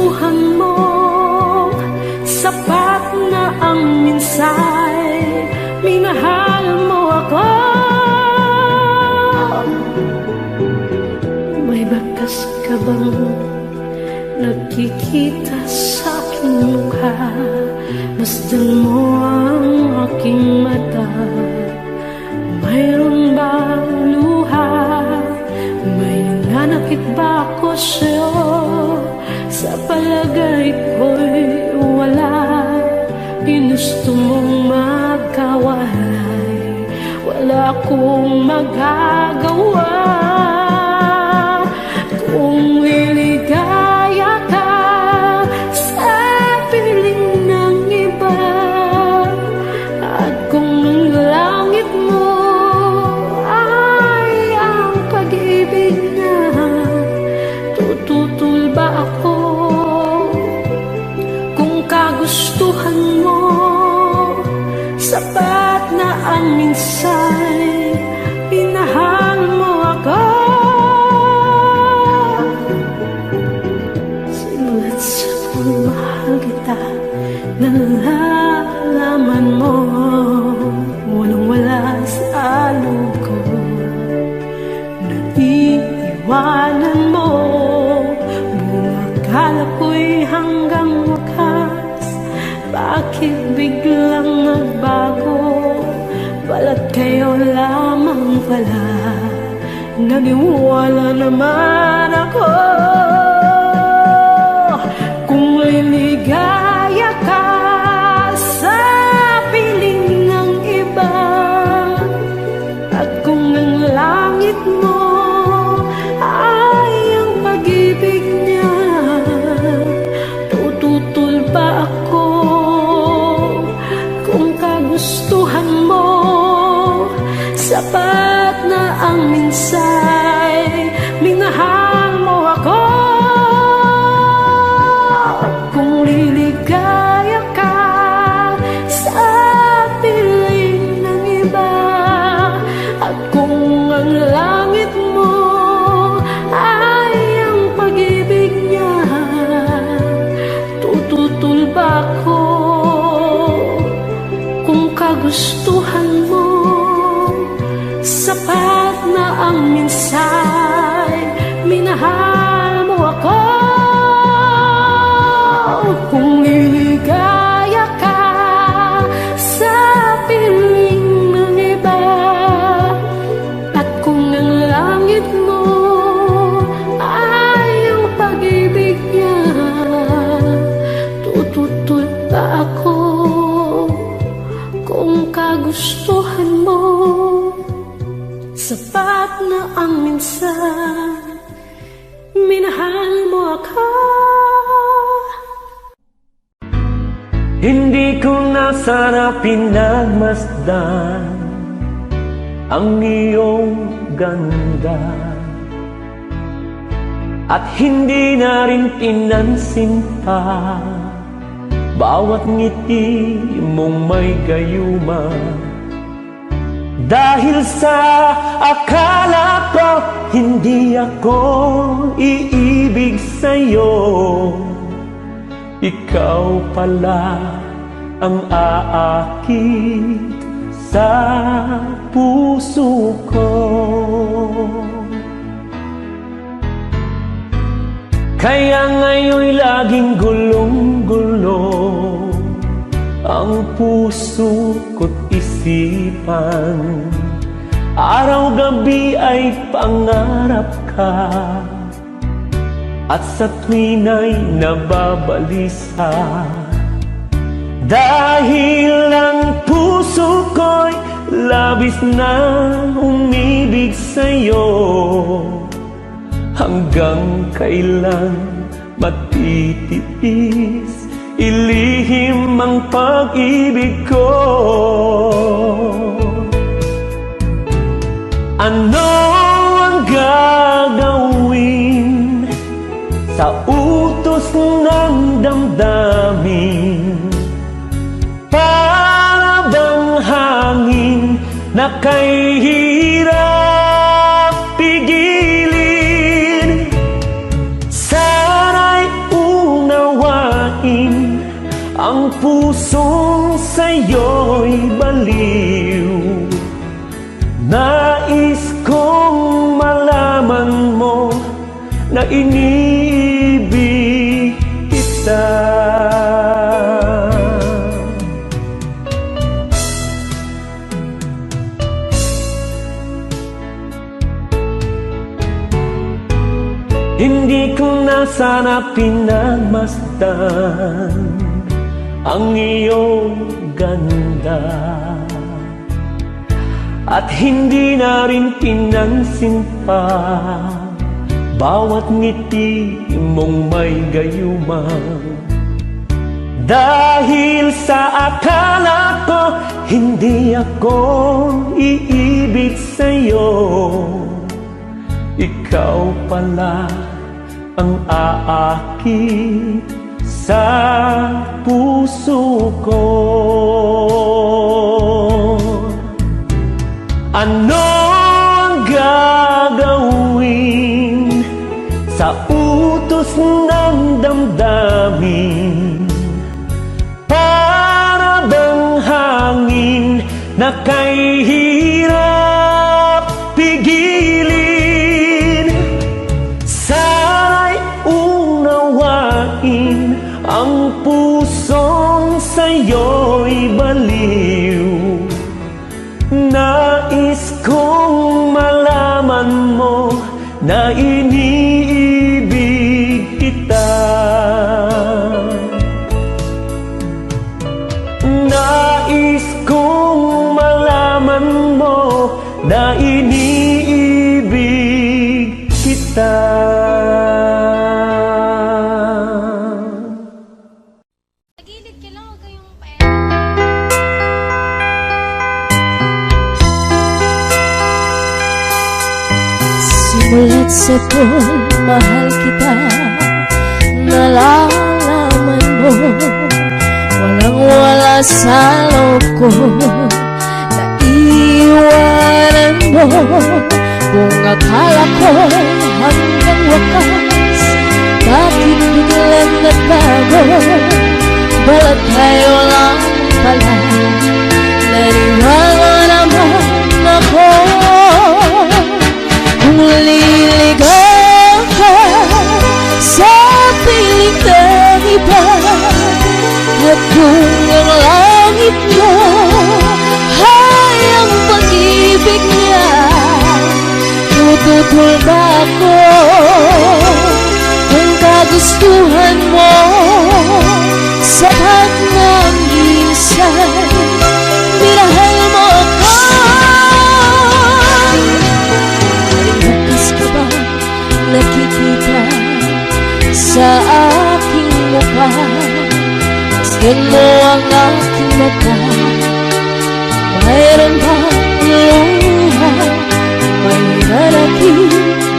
kagustuhan mo, sapat na ang minsay, minahal mo ako. May bakas ka bang nakikita sa aking mukha? Masdan mo ang aking mata. Mayroon ba luha? May nanakit ba ako sa'yo? Sa palagay ko'y wala. Ginusto mong magkawalay, wala akong magagawa. Kung liligaya ka sa piling ng iba, at kung ang langit mo ay ang pag-ibig niya, tututol ba ako? Kung kagustuhan mo, sapat na ang minsay, pinahal mo ako. Simulat sa pagmahal kita, nalalaman mo, walang-wala sa loob ko. Naiiwanan mo, buong akala ko'y hanggang wakas. Bakit biglang nagbago? Balat kayo lamang pala, naniwala naman ako. Kung liligaya ka sa piling ng iba, at kung ang langit mo ay ang pag-ibig niya, tututol ba ako? Kung kagustuhan mo, sapat na ang minsay, minahal mo ako. Kung liligaya ka sa piling ng iba, at kung ang langit mo ay ang pag-ibig niya, tututol ba ako? Kung kagustuhan mo, sapat na ang minsay, minahal mo ako. Kung liligaya ka sa piling ng iba, at kung ang langit mo ay ang pag-ibig niya, tututol ba ako? Kung kagustuhan mo, sapat na ang minsan, minahal mo ako. Hindi ko na sana pinagmasdan ang iyong ganda, at hindi na rin pinansin pa bawat ngiti mong may gayuma. Dahil sa akala ko hindi ako iibig sa'yo, ikaw pala ang aakit sa puso ko. Kaya ngayon'y laging gulong-gulo ang puso ko't isipan. Araw-gabi ay pangarap ka, at sa tuwin ay nababalisa. Dahil ang puso ko'y labis na umibig sa'yo, hanggang kailan matitiis ilihim ang pag-ibig ko. Ano ang gagawin sa utos ng damdamin? Para bang hangin na kay hirap pigilin? Sana'y una Ang pusong sa'yo'y baliw. Nais kong malaman mo na iniibig kita. Hindi ko na sana pinagmasdan ang iyong ganda, at hindi na rin pinansin pa bawat ngiti mong may gayuma. Dahil sa akala ko hindi ako iibig sa'yo, ikaw pala ang aakit sa puso ko. Ano ang gagawin sa utos ng damdamin? Para bang hangin na kay hirap pigilin? Sana'y unawain ang pusong sa'yo'y baliw. Nais kong malaman mo na iniibig kita. Nais kong malaman mo na iniibig kita. Tagilid ka lang, huwag kayong Simula't sa mahal kita, nalalaman mo, walang-wala sa loob ko, naiwanan mo, kung akala ko hanggang wakas, bakit biglang nagbago, balat tayo lang pala, naniwala naman ako. Kung liligaw ka sa piling ng iba, at kung ang langit mo ay ang pag-ibig niya, tututol ba ako kung kagustuhan mo? Sapat ng minsan, minahal mo ako. Nakikita sa aking mukha, masdan mo ang aking mata. Mayroon bang luha, may nanakit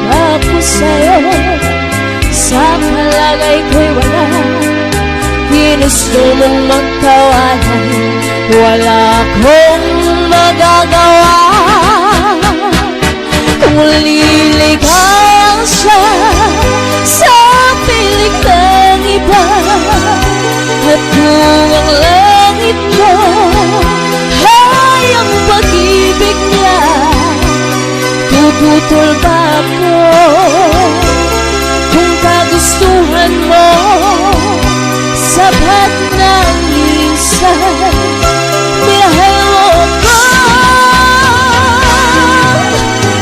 ako sa'yo. Sa palagay ko'y wala, ginusto mong magtawanan, wala akong magagawa. Kung liligaw siya sa piling ng iba, at kung ang langit mo ay ang pag-ibig niya, tututol ba ako kung kagustuhan mo? Sapat ng minsan, minahal mo ako.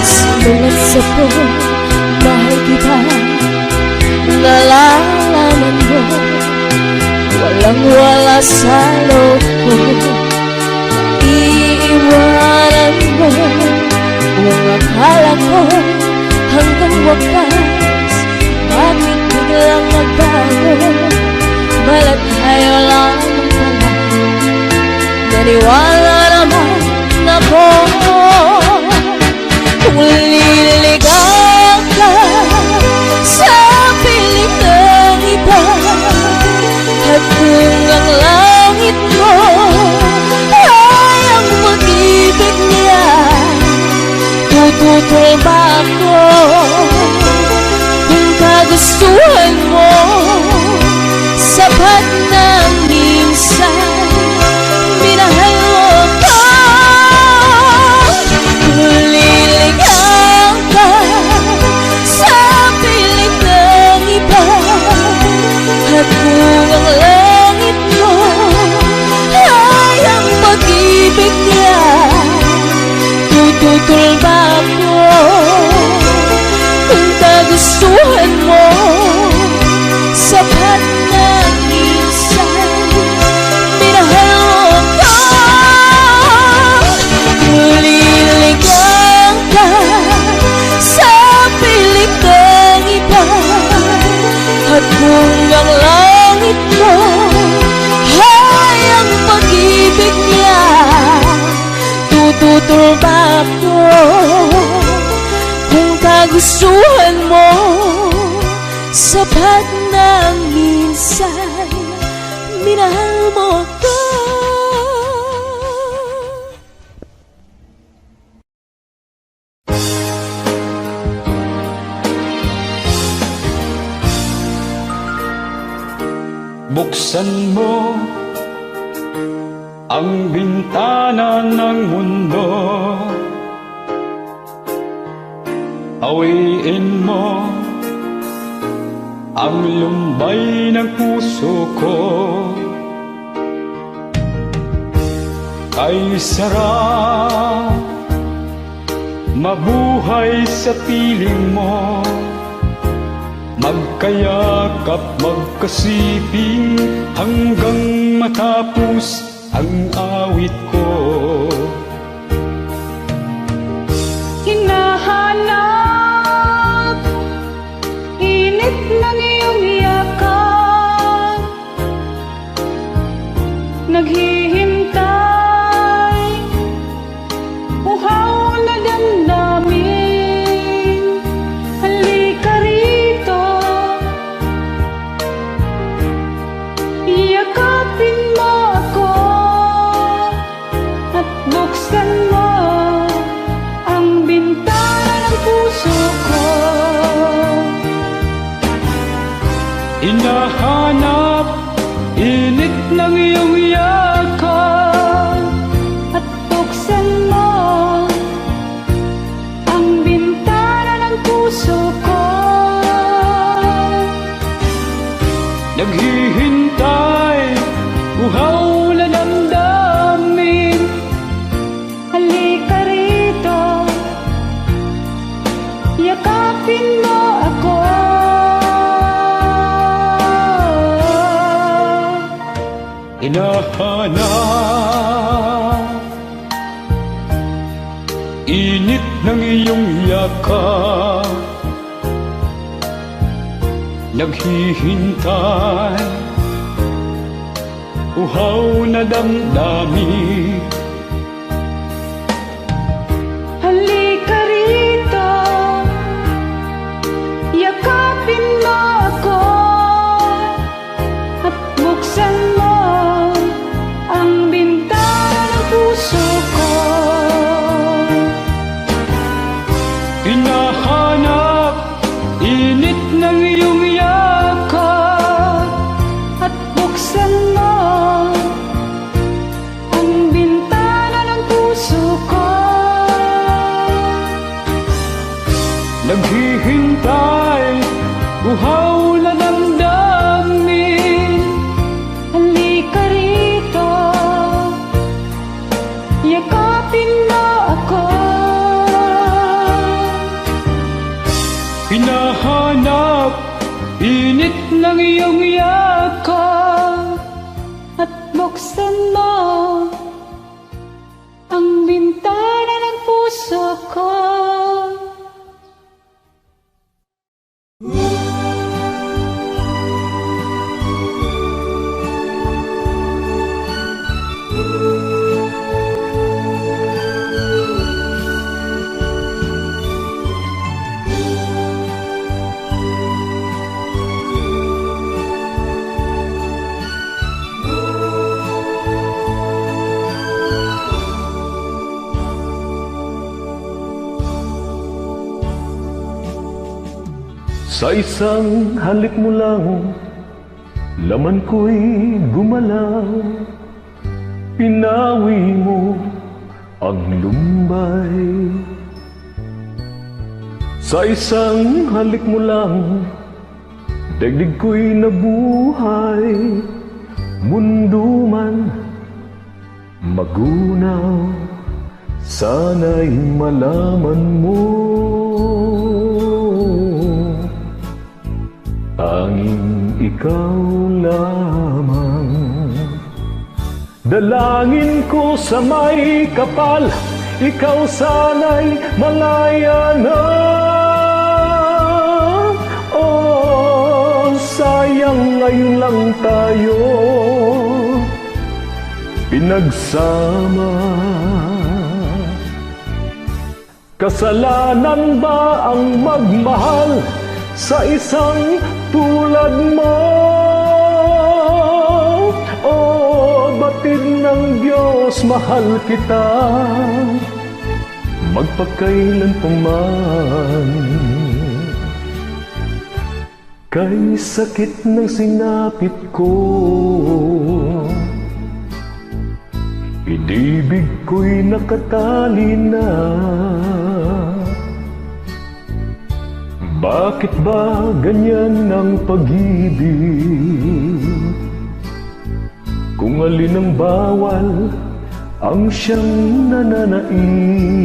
Simulat sa mahal kita, nalalaman mo, walang-wala sa loob ko, iiwanan mo, kung akala ko hanggang wakas, bakit biglang nagbago, balat tayo lang pala, naniwala naman ako. Kung liligaw ka sa piling ng iba, at kung ang langit mo ay ang pag-ibig niya, tututol ba ako kung kagustuhan mo? Sapat ng minsan, minsan minahal mo ko. Liligaw ka sa piling ng iba, at kung ang langit mo ay ang pag-ibig niya, tututol ba ako kung kagustuhan mo? Sapat na minsan minahal mo ko. Liligaw ka sa piling ng iba, at kung ang langit mo ay ang pag-ibig niya, tututol ba ako kung kagustuhan mo? Sapat na minsan minahal mo ako. Buksan mo ang bintana ng mundo, awiin mo ang lumbay ng puso ko. Kay sarap mabuhay sa piling mo, magkayakap, magkasiping hanggang matapos ang awit ko. Hinahanap init ng iyong yakap, naghihintay uhaw na damdamin. Halika rito, yakapin mo ako, at buksan mo ang bintana ng puso ko. Hinahanap init ng iyong yakap, At buksan mo ang bintana ng puso ko. naghihintay uhaw na damdamin. Halika rito, yakapin mo ako. Hinahanap init ng iyong yakap, naghihintay uhaw na damdamin. Halika rito, yakapin mo ako, at buksan mo ang bintana ng puso ko. Hinahanap init ng iyong yakap, At buksan mo ang bintana ng puso ko. naghihintay uhaw na damdamin. Halika rito, yakapin mo ako. Hinahanap init ng iyong yakap, At buksan mo ang bintana ng puso ko. Sa isang halik mo lang, Laman ko'y gumalaw, pinawi mo ang lumbay. Sa isang halik mo lang, daigdig ko'y nabuhay. Mundo man magunaw, sana'y malaman mo, tanging ikaw lamang. Dalangin ko sa may kapal, ikaw sana'y malaya na. Oh, sayang ngayon lang tayo pinagsama. Kasalanan ba ang magmahal sa isang tulad mo? Oh, batid ng Diyos, mahal kita magpakailan pa man. Kay sakit ng sinapit ko, inibig ko'y nakatali na. Bakit ba ganyan ang pag-ibig? Kung alin ang bawal, ang siyang nananaig.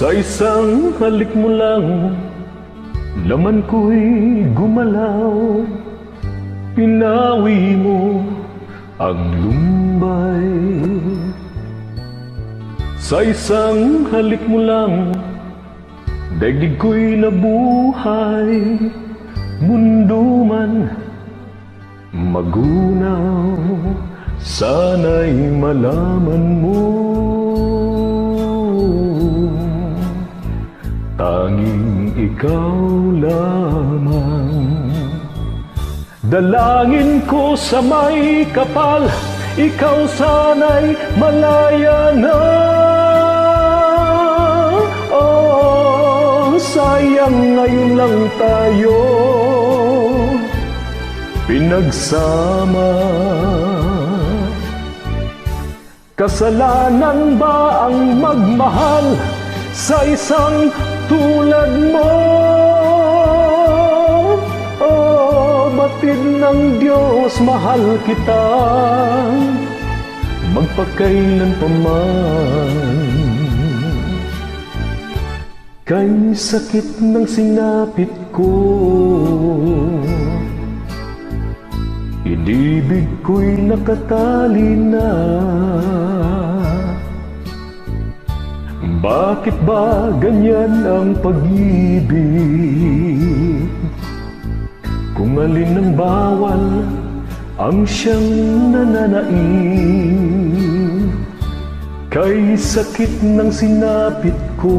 Sa isang halik mo lang, laman ko'y gumalaw. Pinawi mo ang lumbay. Sa isang halik mo lang, daigdig ko'y nabuhay. Mundo man magunaw, sana'y malaman mo, tanging ikaw lamang. Dalangin ko sa may kapal, ikaw sana'y malaya na. Oh, sayang ngayon lang tayo pinagsama. Kasalanan ba ang magmahal sa isang tulad mo? Oh, batid ng Diyos, mahal kita magpakailan pa man. Kay sakit ng sinapit ko, inibig ko'y nakatali na. Bakit ba ganyan ang pag-ibig? Kung alin ang bawal, ang siyang nananaig. Kay sakit ng sinapit ko,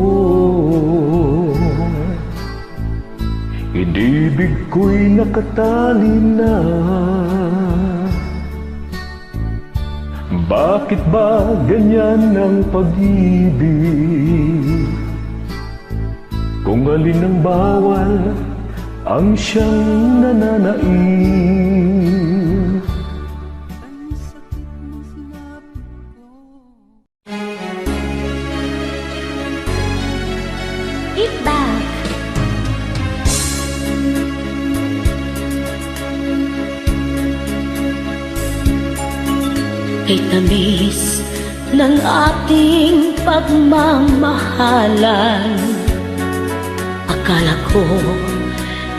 inibig ko'y nakatali na. Bakit ba ganyan ang pag-ibig? Kung alin ang bawal, ang siyang nananaig. Eat back. Kay tamis ng ating pagmamahalan, akala ko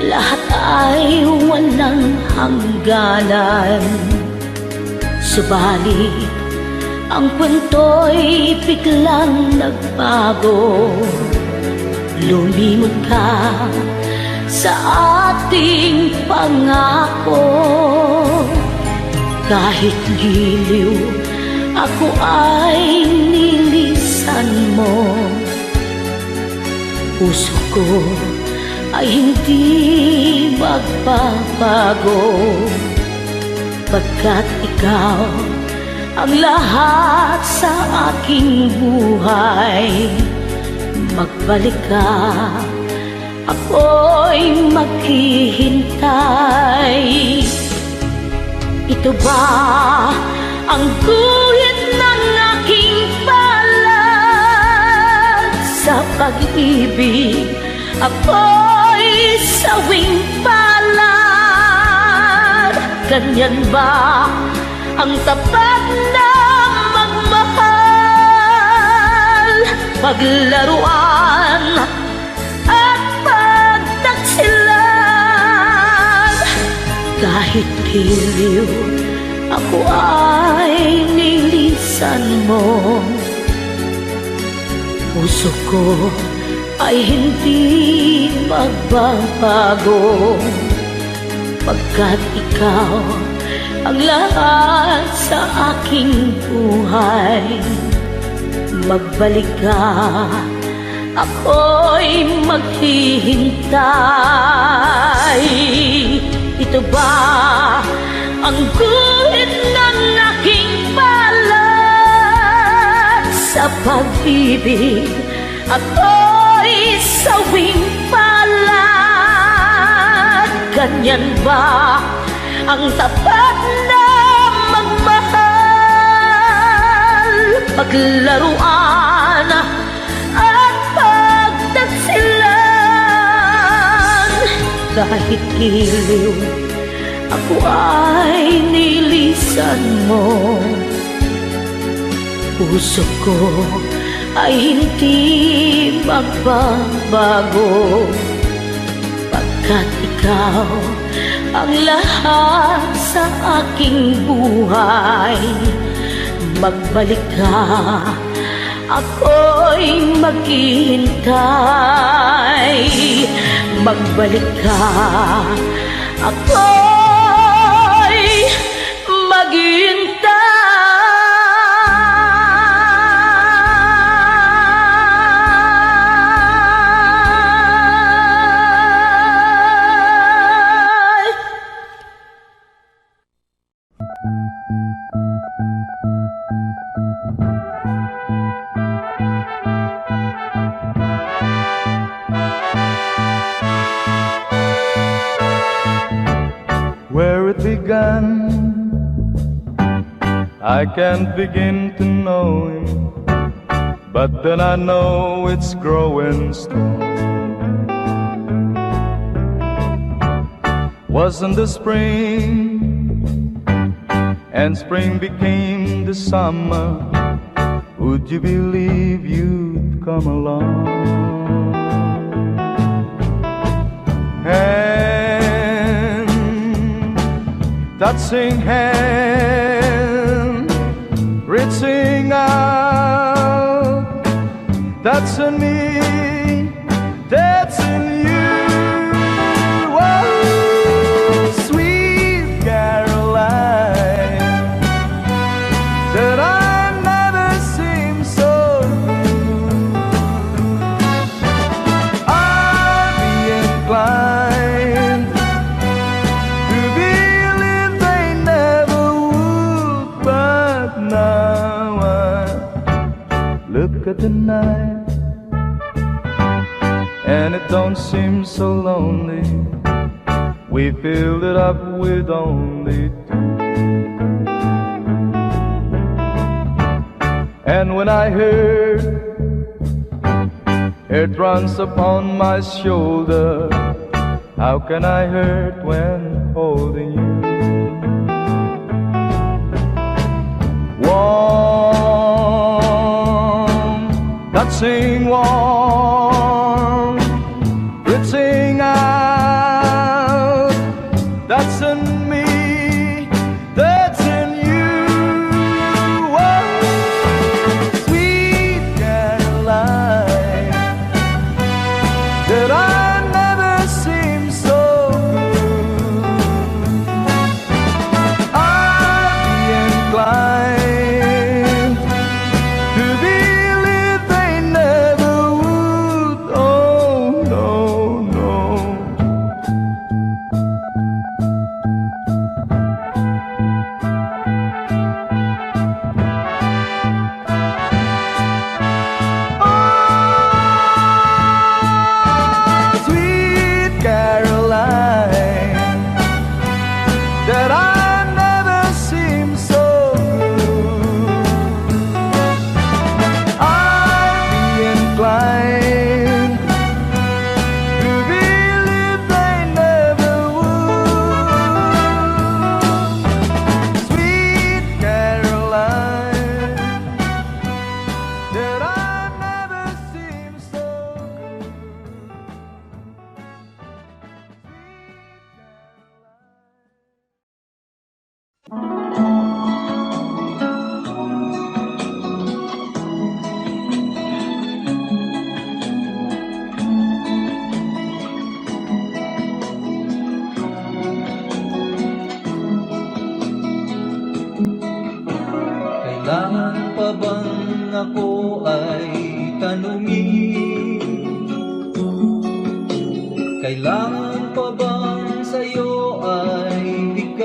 lahat ay walang hangganan. Subalit ang kwento'y biglang nagbago. Lumimot ka sa ating pangako. Kahit giliw ako ay nilisan mo, puso ko ay hindi magbabago, pagkat ikaw ang lahat sa aking buhay. Magbalik ka, ako'y maghihintay. Ito ba ang guhit ng aking palad? Sa pag-ibig ako'y sawing palad. Ganyan ba ang tapat na magmahal? Paglaruan at pagtaksilan. Kahit giliw ako ay nilisan mo, puso ko ay hindi magbabago, pagkat ikaw ang lahat sa aking buhay. Magbalik ka, ako'y maghihintay. Ito ba ang guhit ng aking palad? Sa pag-ibig ako'y sawing palad. Ganyan ba ang tapat na magmahal? Paglaruan at pagtaksilan. Kahit giliw ako ay nilisan mo, puso ko ay hindi magbabago, pagkat ikaw ang lahat sa aking buhay. Magbalik ka, ako'y maghihintay. Magbalik ka, ako'y maghihintay. Where it began, I can't begin to know him, but then I know it's growing strong. Wasn't the spring, and spring became the summer, would you believe you'd come along? Touching hand, reaching out, that's in me, that's in you. Oh, sweet Caroline, that I never seem so blue. I'd be inclined to believe they never would, but now I look at the night and it don't seem so lonely. We filled it up with only two. And when I heard it runs upon my shoulder, how can I hurt when holding you? Warm, touching warm, reaching out, that's in me, that's in you. Oh, sweet Caroline, that I never seem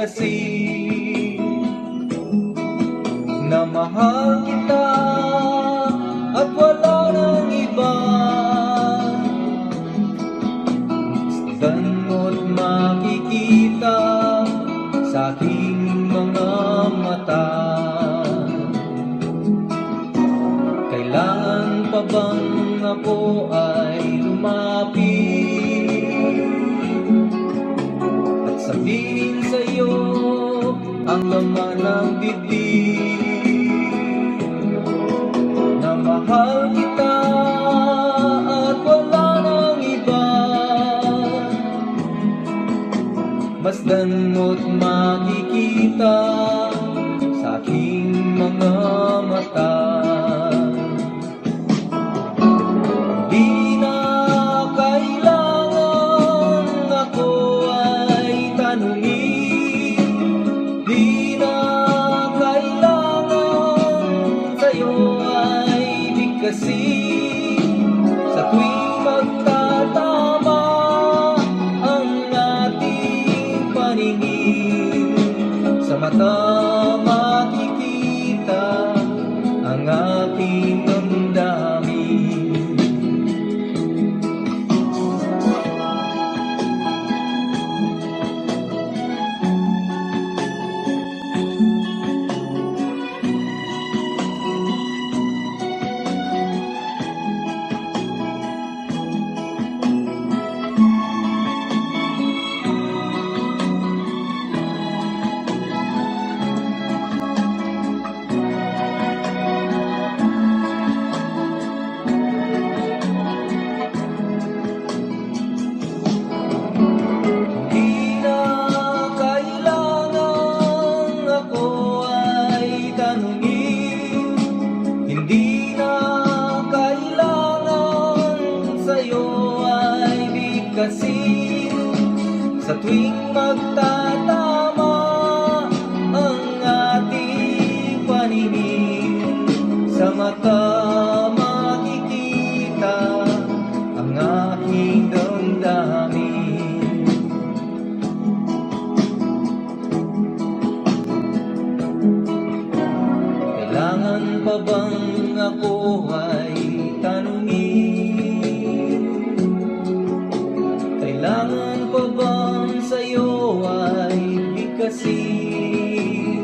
kasi na mahal kita at wala nang iba. Masdan mo't makikita sa aking mga mata. Kailangan pa bang ako ay lumapit at sabihin sa'yo ang laman ng dibdib, na mahal kita at wala nang iba. Masdan mo't makikita sa aking mga mata. Di na kailangan ako ay tanungin, di na kailangan sa'yo ay bigkasin. Sa tuwing magtatama ang ating paningin, sa mata makikita ang ating damdamin. Hindi na kailangan sa'yo ay bigkasin. Sa tuwing magtatama ang ating paningin, sa mata makikita ang aking damdamin. Kailangan pa bang ako ay tanungin? Kailangan pa bang sa'yo ay bigkasin,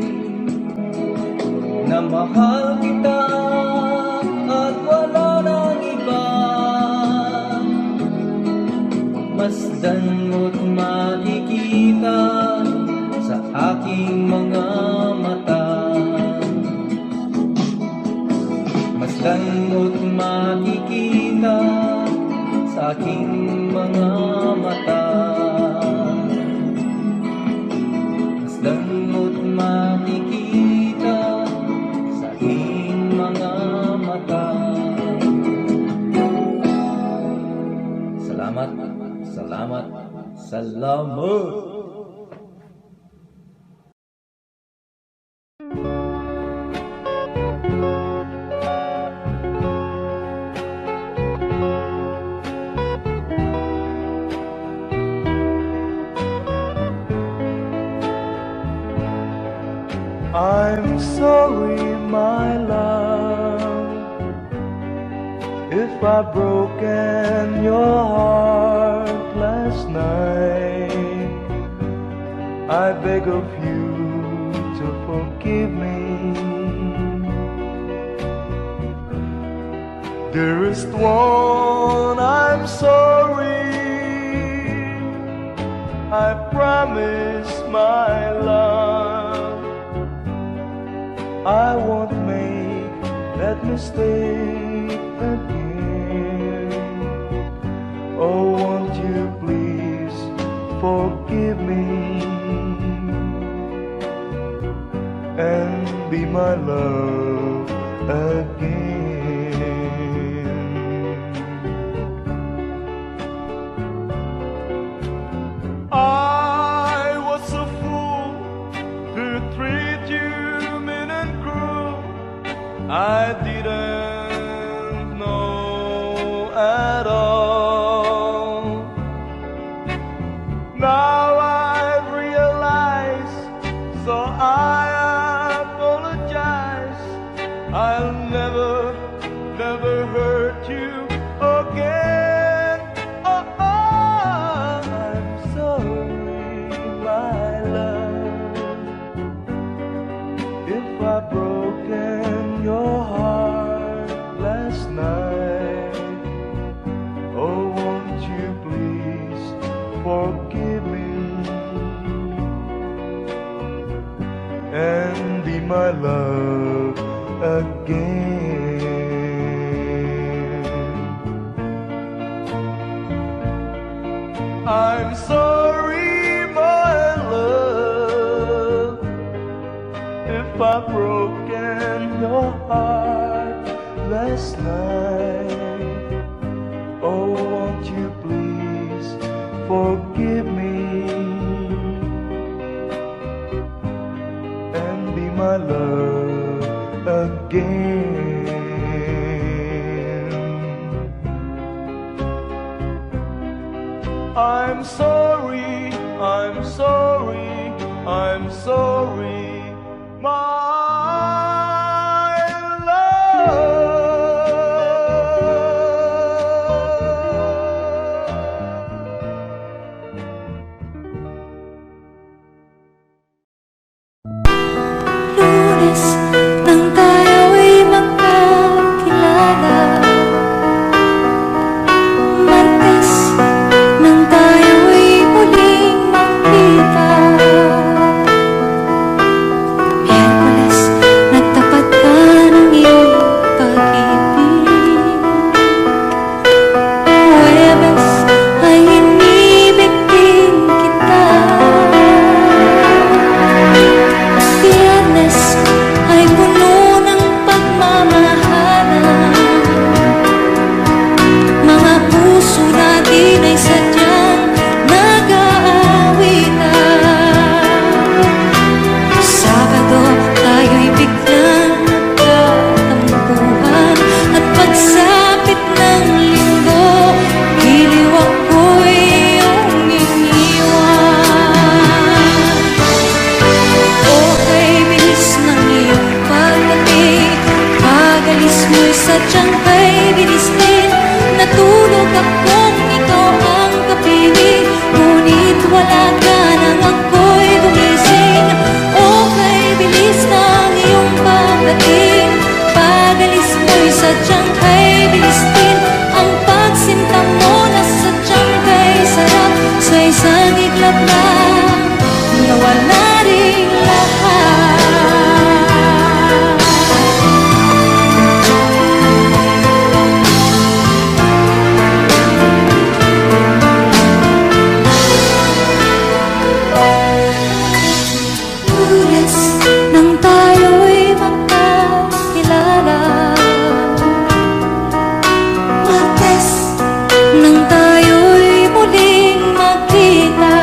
na mahal kita at wala nang iba? Masdan mo't makikita sa aking mga mata. Masdan mo't makikita sa aking mga mata. Masdan mo't makikita sa aking mga mata. Salamat, salamat, salamat. I'm sorry, my love, if I've broken your heart last night. I beg of you to forgive me. Dearest one, I'm sorry. I promise, my love, I won't make that mistake again. Oh, won't you please forgive me and be my love again. I was a fool to treat you mean and cruel. I didn't know at all. Now I realize my love again. I'm sorry, my love, if I've broken your heart last night. Oh, won't you please forgive me and be my love again. I'm sorry, I'm sorry, I'm sorry, my love. Lunes nang tayo'y magkakilala, Martes nang tayo'y muling magkita, Miyerkules nagtapat ka ng iyong pag-ibig, Huwebes ay inibig din kita, Biyernes ay puno ng pagmamahalan, mga puso natin ay sadyang nag-aawitan. Sabado tayo'y biglang nagkatampuhan, at pagsapit ng linggo, giliw ako'y iyong iniwan. Okay, bilis ng iyong pagdating, pag-alis mo'y sadyang kay bilis din. Natulog akong ikaw ang kapiling, ngunit wala ka nang ako'y gumising. Okay, bilis ng iyong pagdating, pag-alis mo'y sadyang kay bilis din. Ang pagsinta mo na sadyang kay sarap, sa isang iglap lang nawala rin lahat. Lunes nang tayo'y magkakilala, Martes nang tayo'y muling magkita,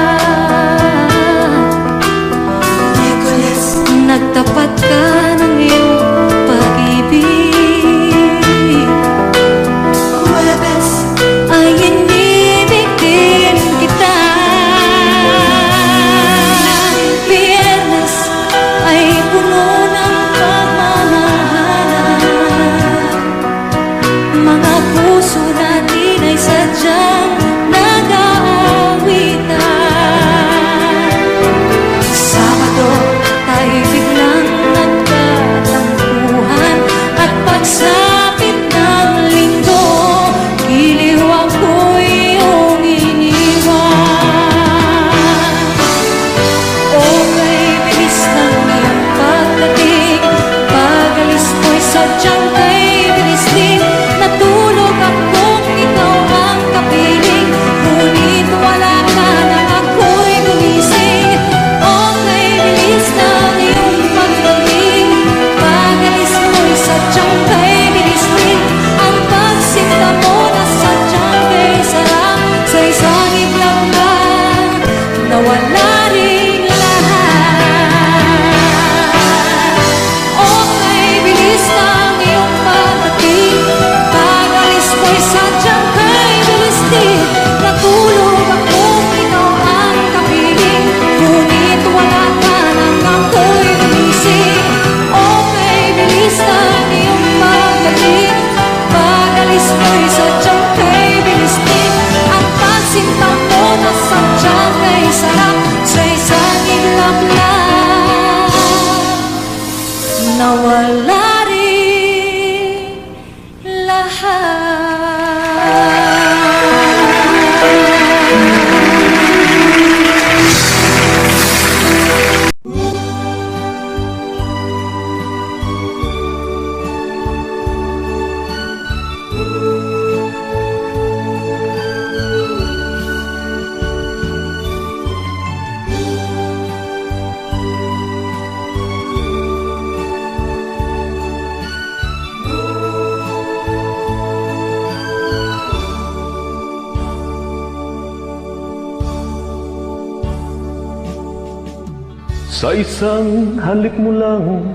Sa isang halik mo lang,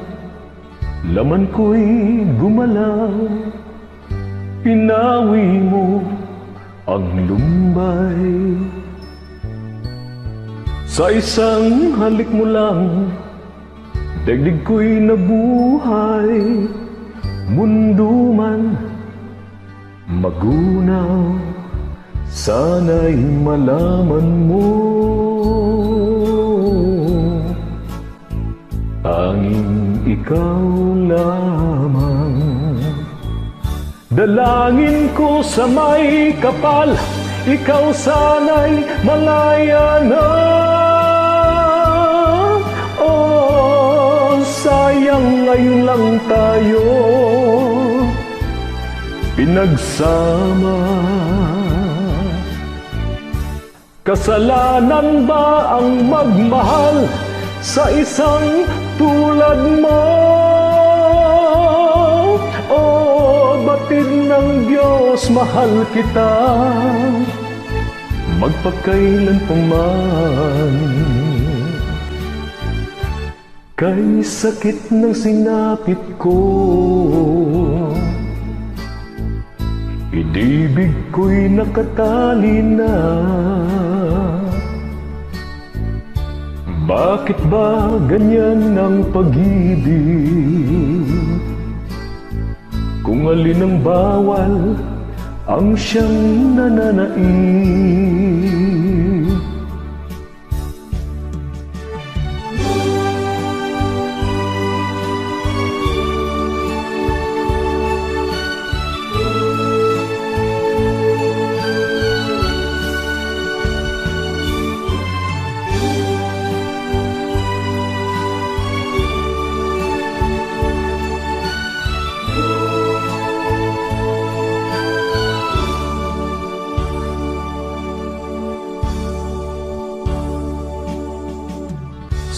laman ko'y gumalaw. Pinawi mo ang lumbay. Sa isang halik mo lang, daigdig ko'y nabuhay. Mundo man magunaw, sana'y malaman mo. Tanging ikaw lamang. Dalangin ko sa may kapal, ikaw sana'y malaya na. Oh, sayang ngayon lang tayo pinagsama. Kasalanan ba ang magmahal sa isang tulad mo? Oh, batid ng Diyos, mahal kita magpakailan pa man. Kay sakit ng sinapit ko, inibig ko'y nakatali na. Bakit ba ganyan ang pag-ibig? Kung alin ang bawal, ang siyang nananaig.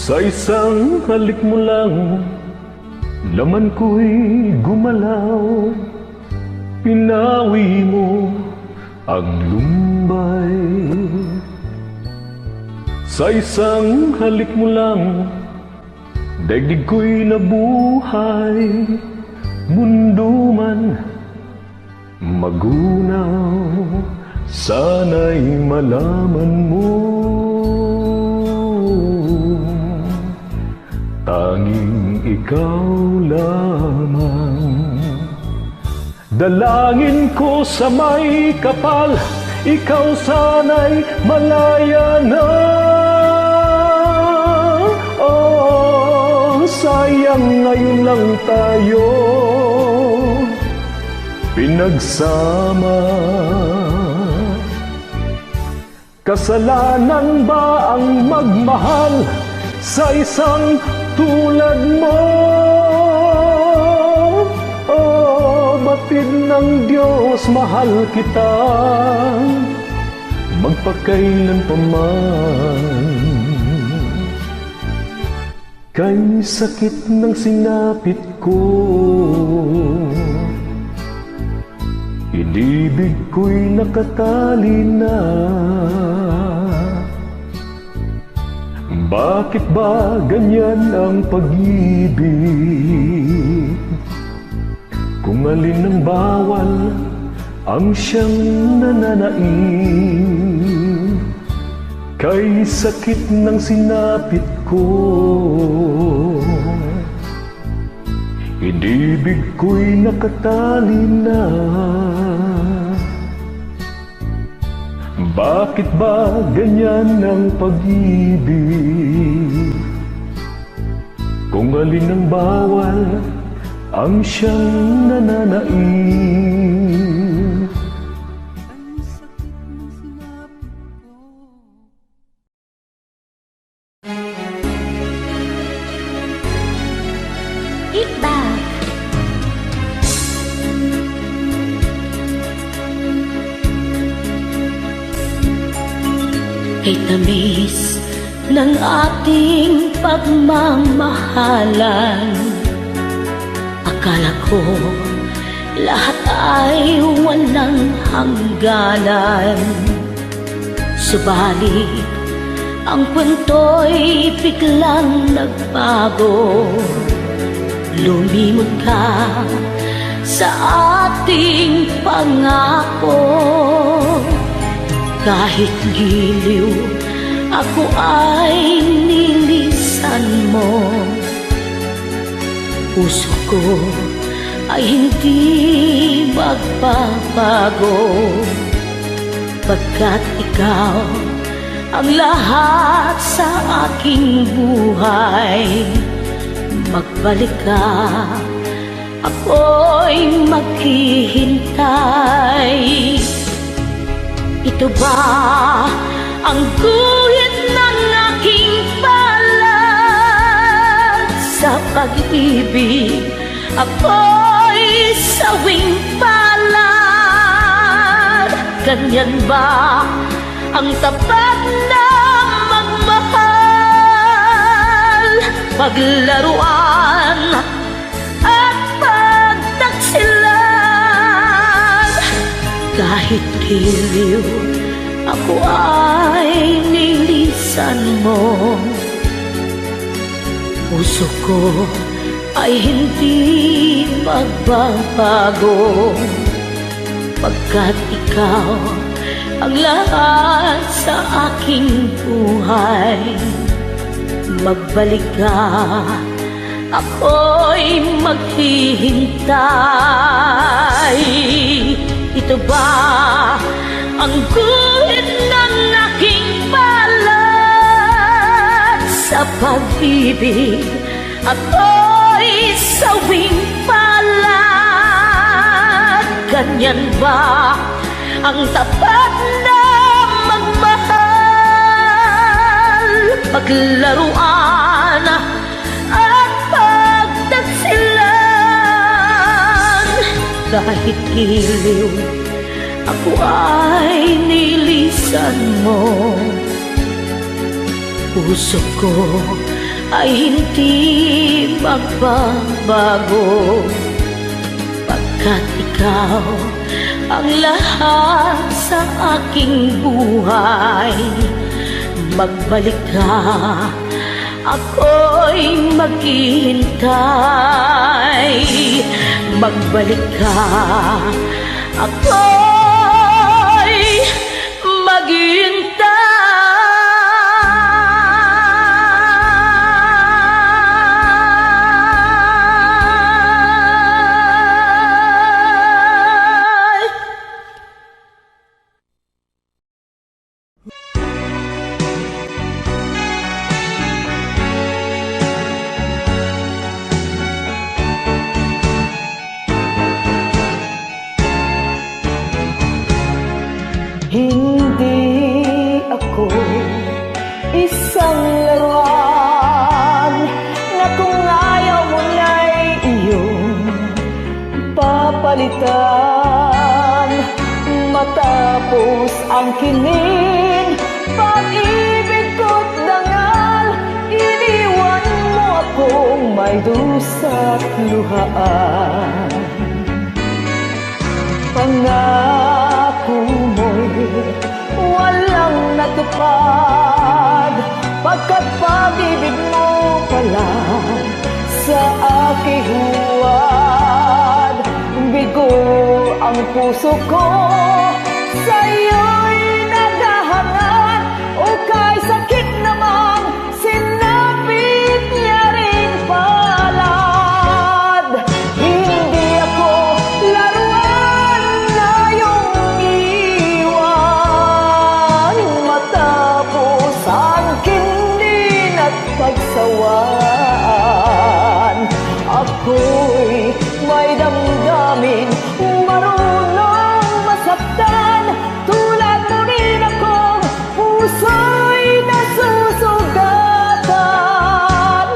Sa isang halik mo lang, laman ko'y gumalaw. Pinawi mo ang lumbay. Sa isang halik mo lang, daigdig ko'y nabuhay. Mundo man magunaw, sana'y malaman mo. Tanging ikaw lamang. Dalangin ko sa may kapal, ikaw sana'y malaya na. Oh, sayang ngayon lang tayo pinagsama. Kasalanan ba ang magmahal sa isang tulad mo? Oh, batid ng Diyos, mahal kita magpakailan pa man. Kay sakit ng sinapit ko, inibig ko'y nakatali na. Bakit ba ganyan ang pag-ibig? Kung alin ang bawal, ang siyang nananaig. Kay sakit ng sinapit ko, inibig ko'y nakatali na. Bakit ba ganyan ang pag-ibig? Kung alin ang bawal, ang siyang nananaig. Feedback. Kay tamis ng ating pagmamahalan, akala ko lahat ay walang hangganan. Subalit ang kwento'y biglang nagbago. Lumimot ka sa ating pangako. Kahit giliw, ako ay nilisan mo. Puso ko ay hindi magbabago, pagkat ikaw ang lahat sa aking buhay. Magbalik ka, ako'y maghihintay. Ito ba ang guhit ng aking palad? Sa pag-ibig, ako'y sawing palad. Ganyan ba ang tapat na magmahal? Paglaruan at pagtaksilan. Kahit giliw, ako ay nilisan mo. Puso ko ay hindi magbabago, pagkat ikaw ang lahat sa aking buhay. Magbalik ka, ako'y maghihintay. Ito ba ang guhit ng aking palad? Sa pag-ibig, ako'y sawing palad. Ganyan ba ang tapat na magmahal? Paglaruan at pagtaksilan. Kahit giliw, ako ay nilisan mo. Puso ko ay hindi magbabago, pagkat ikaw ang lahat sa aking buhay. Magbalik ka, ako'y maghihintay. Magbalik ka, ako'y maghihintay. Hindi ako isang laruan na kung ayaw mo na'y iyong papalitan. Matapos ang kining pag-ibig ko't dangal, iniwan mo akong may dusa't luhaan. Pangako mo'y walang natupad, pagkat pag-ibig mo pala sa aking huwad. Bigo ang puso ko, sa'yo'y naghahangad, o kay sakit namang sinapit niya rin palad. Hindi ako laruan na iyong iwan, matapos ang kinin at pagsawaan. Ako'y may damdamin, marunong masaktan, tulad mo rin akong puso'y nasusugatan.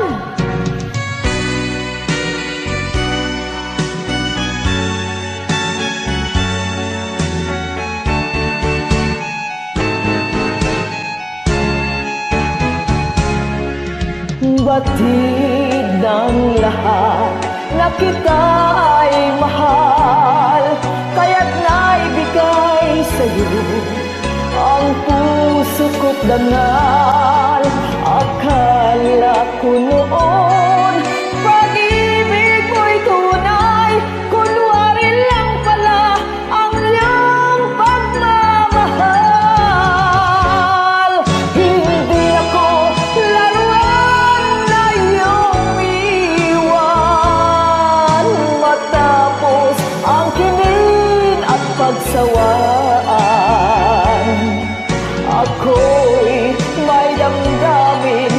Batid ng lahat na kita ay mahal, kaya't naibigay sa'yo ang ang puso ko't dangal. Akala ko noon pag-ibig mo'y tunay, kunwari lang pala ang iyong pagmamahal. Hindi ako laruan na iyong iwan, matapos ang kinin at pagsawaan. Ako'y may damdamin,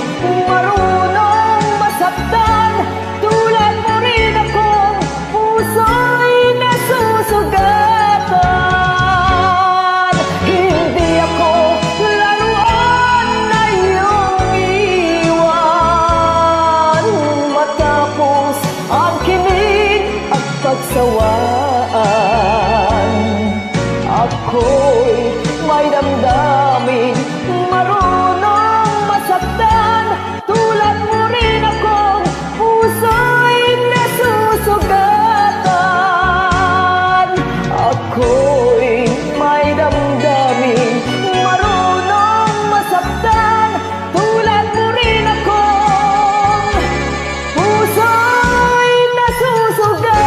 marunong masaktan, tulad mo rin akong puso'y nasusugatan. Hindi ako laruan na iyong iwan, matapos ang kinig at pagsawaan. Ako'y may damdamin, marunong masaktan, tulad mo rin akong puso'y nasusugatan. Ako'y may damdamin, marunong masaktan, tulad mo rin akong puso'y nasusugatan.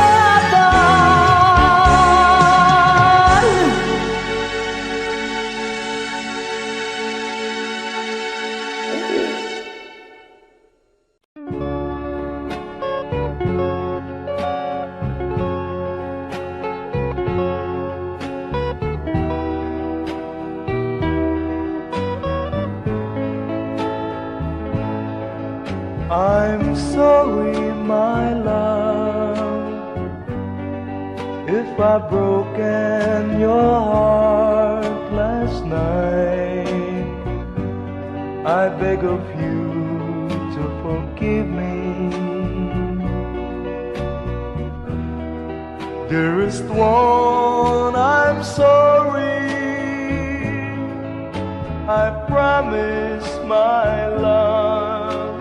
I'm sorry, my love, if I've broken your heart last night. I beg of you to forgive me. Dearest one, I'm sorry. I promise, my love,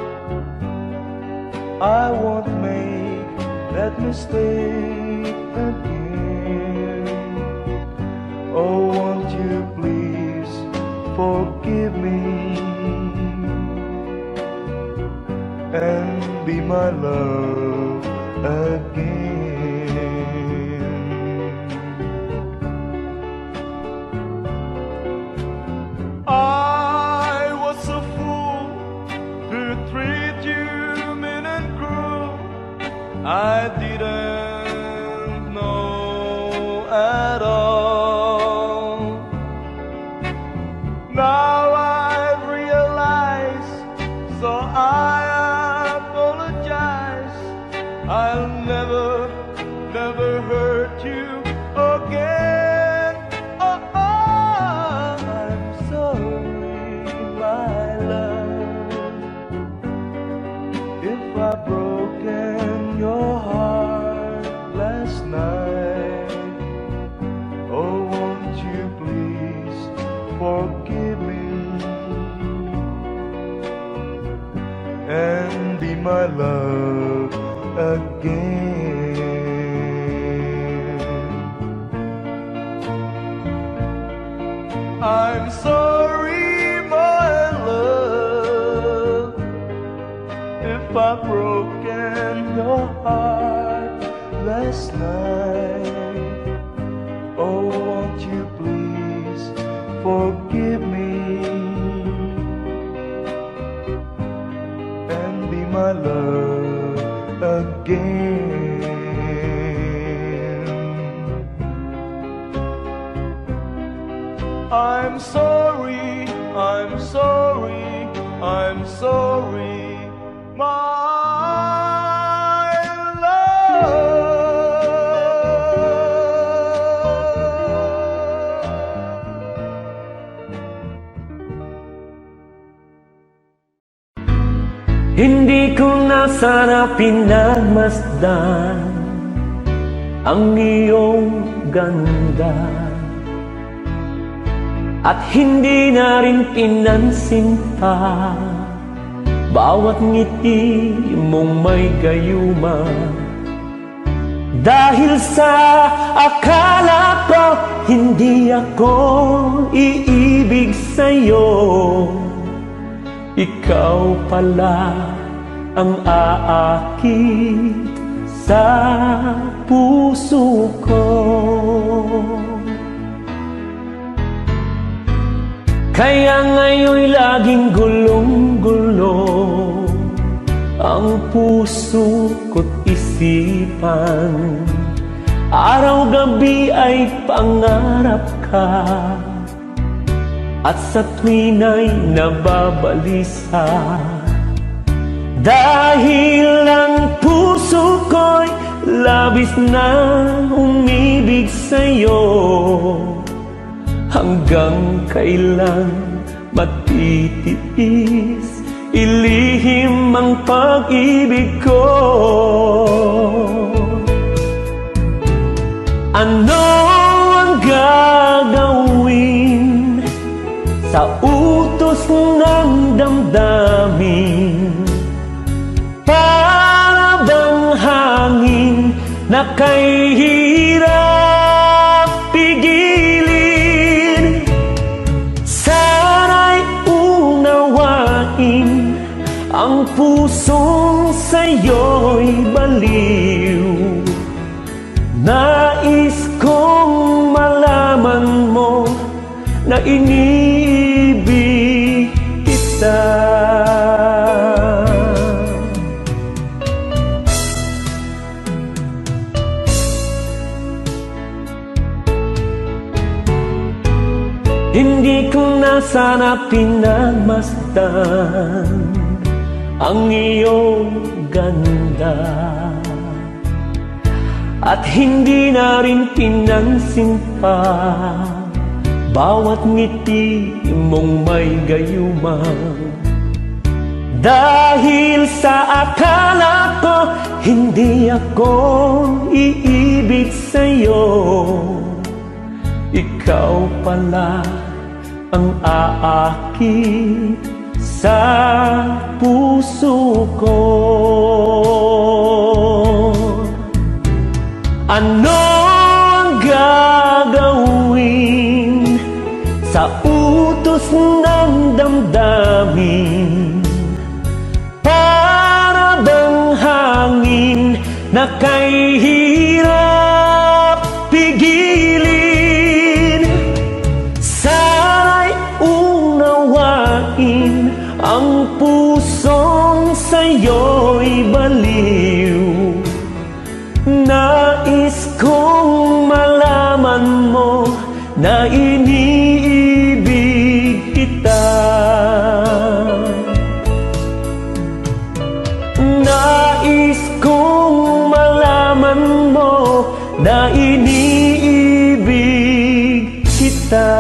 I won't make that mistake again. Oh, won't you please forgive me and be my love again. I was a fool to treat you mean and cruel. I didn't know at all. Now I realize, so I apologize. I'll never, never hurt you again. Oh, I'm sorry, my love, if I've broken your heart last night. Oh, won't you please forgive me and be my love again. I'm sorry, my love, if I've broken your heart last night. Oh, won't you please forgive me and be my love again. I'm sorry, I'm sorry, I'm sorry, my love. Hindi ko na sana pinagmasdan ang iyong ganda, at hindi na rin pinansin pa bawat ngiti mong may gayuma. Dahil sa akala ko hindi ako iibig sa'yo. Ikaw pala ang aakit sa puso ko. Kaya ngayon'y laging gulong-gulo ang puso ko't isipan. Araw-gabi ay pangarap ka, at sa tuwin ay nababalisa. Dahil ang puso ko'y labis na umibig sa'yo. Hanggang kailan matitiis, ilihim ang pag-ibig ko. Ano ang gagawin sa utos ng damdamin? Para bang hangin na kay hirap pigilin? Sana'y unawain ang pusong sa'yo'y baliw. Nais kong malaman mo na iniibig kita. Hindi ko na sana pinagmasdan ang iyong ganda, at hindi na rin pinansin pa bawat ngiti mong may gayuma. Dahil sa akala ko hindi ako iibig sa'yo, ikaw pala ang aakit sa puso ko. Ano ang gagawin sa utos ng damdamin? Para bang hangin na kay hirap pigilin? Sana'y unawain ang pusong sa'yo'y baliw. Nais kong malaman mo na iniibig kita. Nais kong malaman mo na iniibig kita.